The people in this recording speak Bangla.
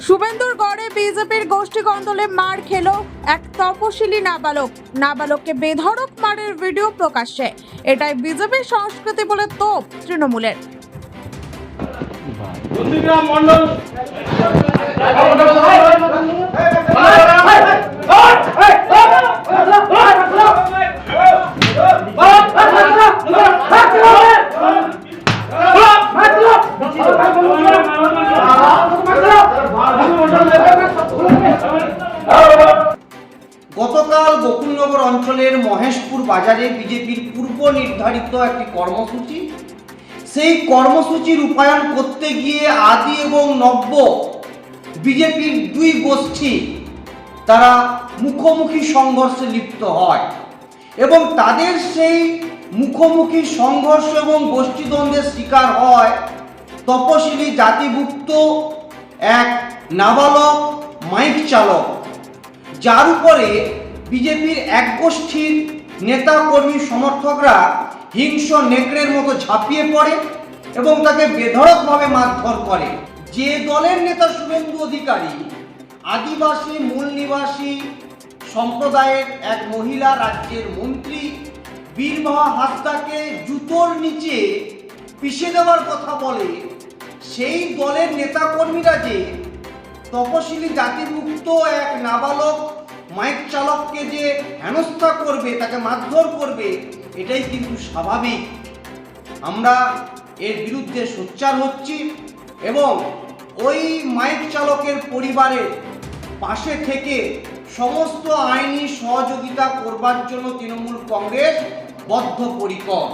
শুভেন্দুরগড়ে বিজেপির গোষ্ঠী কন্দলে মার খেল এক তপশিলি নাবালককে বেধড়ক মারের ভিডিও প্রকাশ্যে। এটাই বিজেপির সংস্কৃতি বলে তোপ তৃণমূলের। গতকাল গোকুলনগর অঞ্চলের মহেশপুর বাজারে বিজেপির পূর্ব নির্ধারিত একটি কর্মসূচি, সেই কর্মসূচি রূপায়ণ করতে গিয়ে আদি এবং নব্য বিজেপির দুই গোষ্ঠী তারা মুখোমুখি সংঘর্ষে লিপ্ত হয় এবং তাদের সেই মুখোমুখি সংঘর্ষ এবং গোষ্ঠীদ্বন্দ্বের শিকার হয় তপশিলি জাতিভুক্ত এক নাবালক মাইক চালক, যার উপরে বিজেপির এক গোষ্ঠীর নেতা কর্মী সমর্থকরা হিংস্র নেকড়ের মতো ঝাঁপিয়ে পড়ে এবং তাকে বেধড়কভাবে মারধর করে। যে দলের নেতা শুভেন্দু অধিকারী আদিবাসী মূল নিবাসী সম্প্রদায়ের এক মহিলা রাজ্যের মন্ত্রী বীরবাহা হাসদাকে জুতোর নিচে পিষে দেওয়ার কথা বলে, সেই দলের নেতাকর্মীরা যে তপশিলি জাতিভুক্ত এক নাবালক মাইক চালককে যে হেনস্থা করবে, তাকে মারধর করবে, এটাই কিন্তু স্বাভাবিক। আমরা এর বিরুদ্ধে সোচ্চার হচ্ছি এবং ওই মাইক চালকের পরিবারের পাশে থেকে সমস্ত আইনি সহযোগিতা করবার জন্য তৃণমূল কংগ্রেস বদ্ধপরিকর।